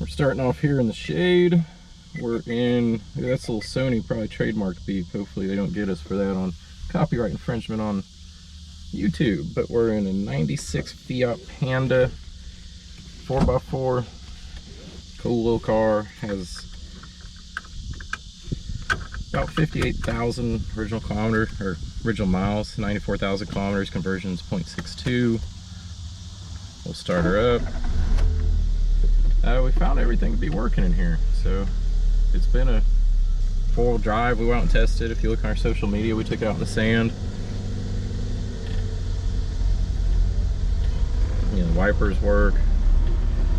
We're starting off here in the shade. We're in, that's a little Sony, probably trademark beep. Hopefully they don't get us for that on copyright infringement on YouTube. But we're in a 96 Fiat Panda 4x4. Cool little car. Has about 58,000 original kilometers, or original miles, 94,000 kilometers, conversion is 0.62. We'll start her up. We found everything to be working in here, so it's been a 4-wheel drive. We went out and tested. If you look on our social media, we took it out in the sand. You know, the wipers work.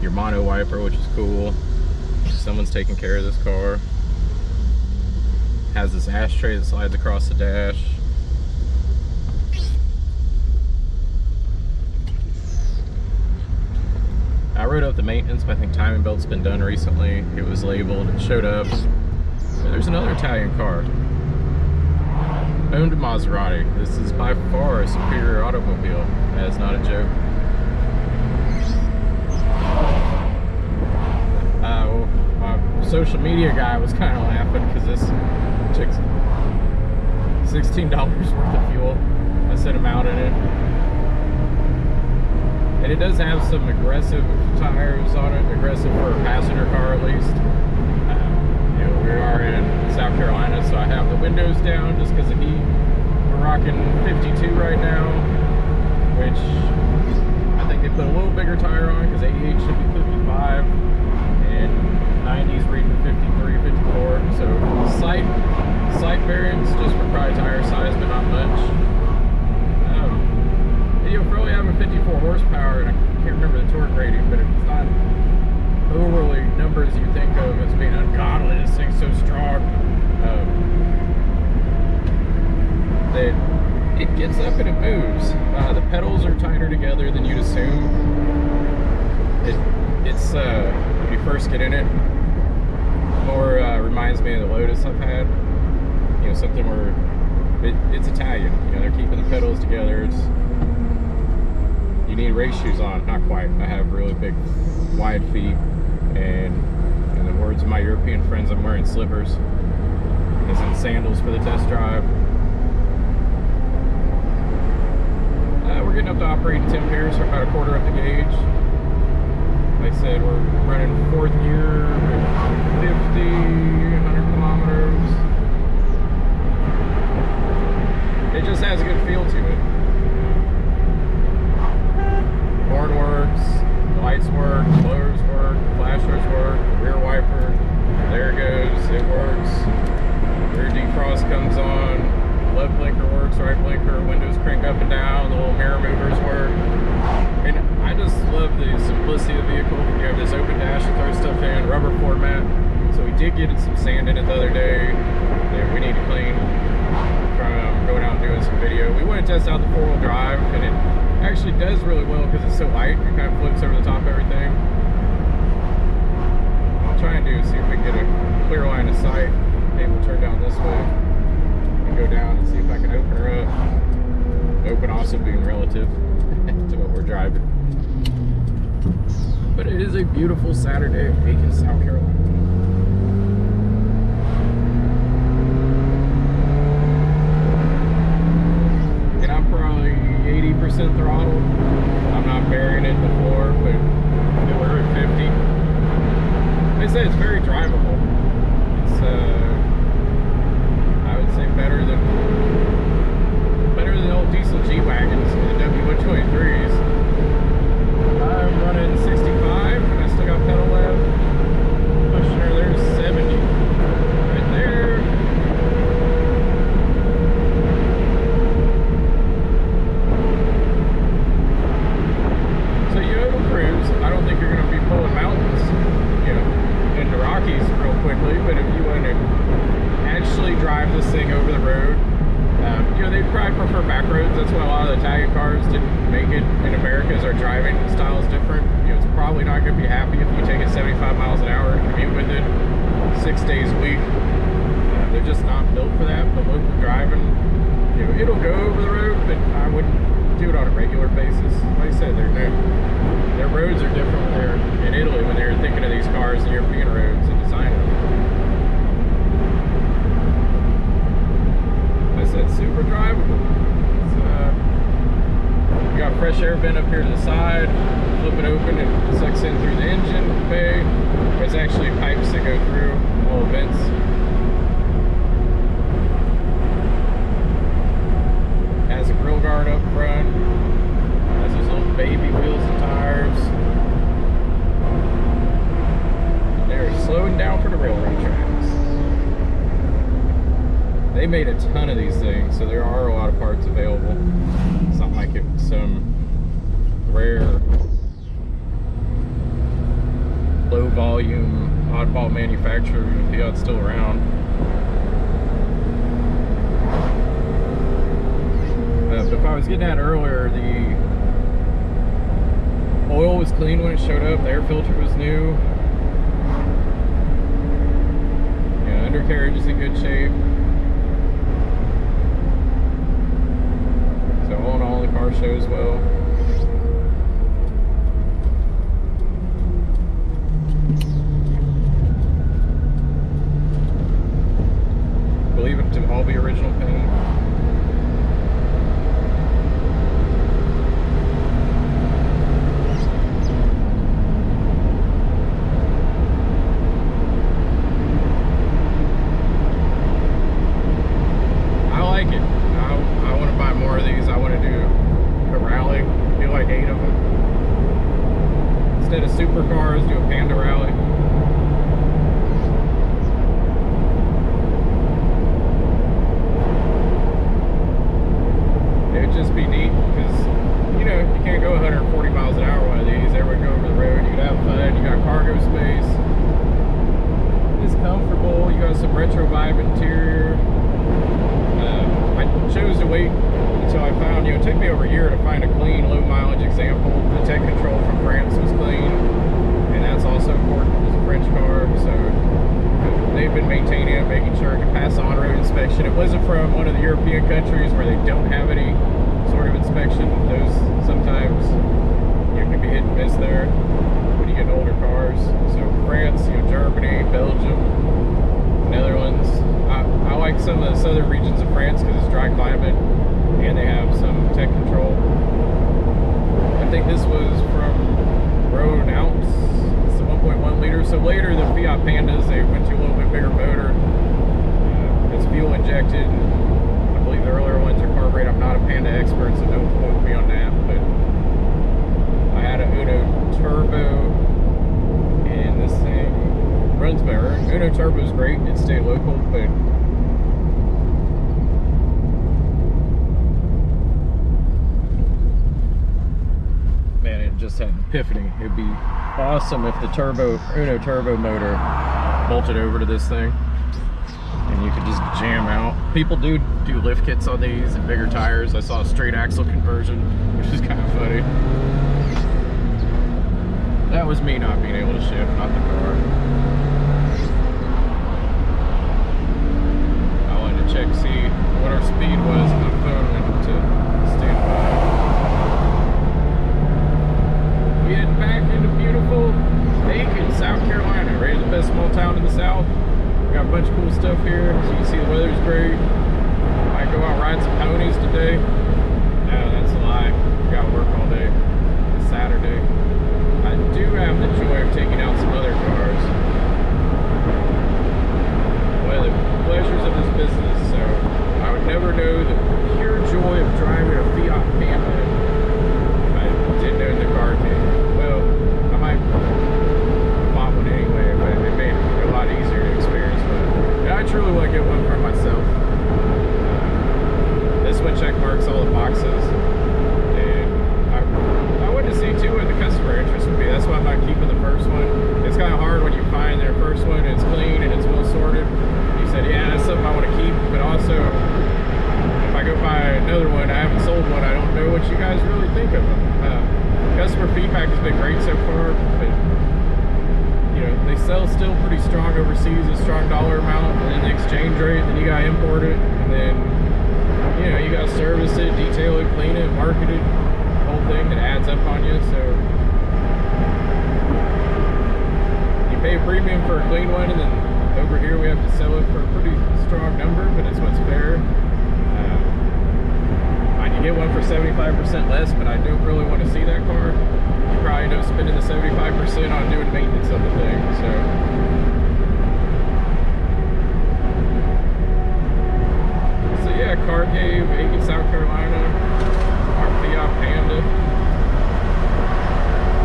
Your mono wiper, which is cool. Someone's taking care of this car. Has this ashtray that slides across the dash. I wrote up the maintenance, but I think timing belt's been done recently. It was labeled, it showed up. There's another Italian car. Owned a Maserati. This is by far a superior automobile. That's not a joke. My social media guy was kind of laughing because this chick's $16 worth of fuel. I sent him out in it. And it does have some aggressive tires on it, aggressive for a passenger car at least. You know, we are in South Carolina, so I have the windows down just because of heat. We're rocking 52 right now, which I think they put a little bigger tire on because 88 should be 55, and 90's reading 53, 54. So slight variance just for probably tire size, but not much. You'll probably have a 54 horsepower, and I can't remember the torque rating, but it's not overly numbers you think of as being ungodly. This thing's so strong. It gets up and it moves. The pedals are tighter together than you'd assume. It's when you first get in it, more reminds me of the Lotus I've had. You know, something where it's Italian. You know, they're keeping the pedals together. You need race shoes on, not quite. I have really big, wide feet, and in the words of my European friends, I'm wearing slippers. As in sandals for the test drive. We're getting up to operating temp here, so we're about a quarter up the gauge. Like I said, we're running 4th gear, 50, 100 kilometers. It just has a good feel to it. Horn works, the lights work, the blowers work, the flashers work, the rear wiper, there it goes, it works. Rear defrost comes on, left blinker works, right blinker, windows crank up and down, the little mirror movers work. And I just love the simplicity of the vehicle. You have this open dash to throw stuff in, rubber floor mat. So we did get some sand in it the other day that we need to clean from going out and doing some video. We want to test out the 4-wheel drive, and it actually does really well because it's so light. It kind of flips over the top of everything. What I'll try and do is see if we can get a clear line of sight. Maybe we'll turn down this way and go down and see if I can open her up. Open also being relative to what we're driving. But it is a beautiful Saturday in Aiken, South Carolina. And I'm probably 80% throttle. I'm not burying it in the floor, but we're at 50. They say it's very drivable. It's I would say better than old diesel G-Wagons and the W123s. I'm running 65 and I still got pedal left. Pushing her, there's 70. Right there. So you have a cruise. I don't think you're going to be pulling mountains, you know, into Rockies real quickly, but if you want to actually drive this thing over the road, you know, they'd probably prefer back roads. That's why a lot of the Italian cars didn't make it in America, is our driving style is different. You know, it's probably not going to be happy if you take it 75 miles an hour and commute with it 6 days a week. They're just not built for that. But local driving, you know, it'll go over the road, but I wouldn't do it on a regular basis. Like I said, their roads are different when they're in Italy, when they're thinking of these cars cars and European roads and design them. I said super drivable. You got fresh air vent up here to the side, flip it open and it sucks in through the engine bay. There's actually pipes that go through all vents. Has a grill guard up front. Has those little baby wheels and tires. They're slowing down for the railroad tracks. They made a ton of these things, so there are a lot of parts available. It's not like it was some rare, low volume, oddball manufacturer. Fiat's still around. But if I was getting at earlier, the oil was clean when it showed up, the air filter was new. Yeah, undercarriage is in good shape. So all in all, the car shows well. Believe it to all be original paint. I like it. I want to buy more of these. I want to do a rally, do like 8 of them. Instead of supercars, do a Panda rally. It would just be neat because, you know, you can't go 140 miles an hour one of these. Everyone go over the road. You can have fun. You got cargo space. It's comfortable. You got some retro vibe interior. I chose to wait until I found, you know, it took me over a year to find a clean, low mileage example. The tech control from France was clean, and that's also important. It's a French car, so they've been maintaining it, making sure it can pass on-road inspection. It wasn't from one of the European countries where they don't have any sort of inspection. Those sometimes, you can be hit and miss there when you get older cars. So France, you know, Germany, Belgium, Netherlands. I like some of the southern regions of France because it's dry climate and they have some tech control. I think this was from Rhode Alps. It's the 1.1 liter. So later the Fiat Pandas, they went to a little bit bigger motor. It's fuel injected. I believe the earlier ones are carbureted. I'm not a Panda expert, so don't quote me on that. But I had a Uno Turbo, and this thing runs better. Uno Turbo is great. It stayed local, but man, it just had an epiphany. It'd be awesome if the Uno Turbo motor bolted over to this thing and you could just jam out. People do lift kits on these and bigger tires. I saw a straight axle conversion, which is kind of funny. That was me not being able to shift, not the car. I wanted to check, see what our speed was on the phone and to stand by. We head back into beautiful Aiken, South Carolina, right? The best small town in the South. We got a bunch of cool stuff here. So you can see the weather's great. Might go out ride some ponies today. No, that's a lie. We got work all day. It's Saturday. I do have the joy of taking out some other cars. One of the pleasures of this business. So I would never know the pure joy of driving a Fiat Panda if I didn't own the car. Well, I might bought one anyway, but it made it a lot easier to experience. But I truly want to get one for myself. This one check marks all the boxes, and I wanted to see too what the customer interest would be. That's why I'm not keeping the first one. It's kind of hard when you find their first one and it's clean and it's well sorted. You said, yeah, that's something I want to keep, but also if I go buy another one, I haven't sold one, I don't know what you guys really think of them. Customer feedback has been great so far, but you know, they sell still pretty strong overseas, a strong dollar amount, and then the exchange rate, then you gotta import it, and then you know, you gotta service it, detail it, clean it, market it, the whole thing that adds up on you. So you pay premium for a clean one, and then over here we have to sell it for a pretty strong number, but it's what's fair. I can get one for 75% less, but I don't really want to see that car. You probably end up spending the 75% on doing maintenance of the thing. So yeah, Car Cave, Aiken, South Carolina. Our Fiat Panda.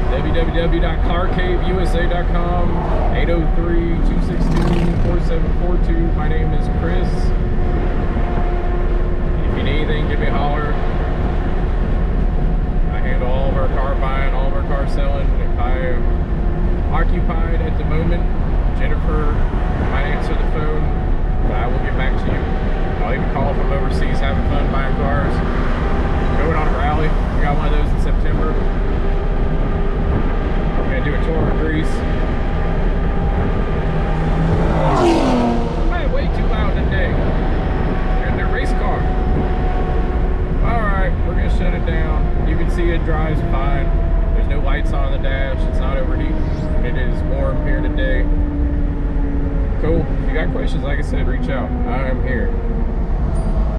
www.carcaveusa.com, 803-262-4742. My name is Chris. If you need anything, give me a holler. I handle all of our car buying, all of our car selling. If I am occupied at the moment, Jennifer might answer the phone, but I will get back to you. I'll even call from overseas, having fun buying cars. Going on a rally. We got one of those in September. Do a tour of Greece. Man, way too loud today. They're in their race car. Alright, we're gonna shut it down. You can see it drives fine. There's no lights on the dash. It's not overheating. It is warm here today. Cool. If you got questions, like I said, reach out. I'm here.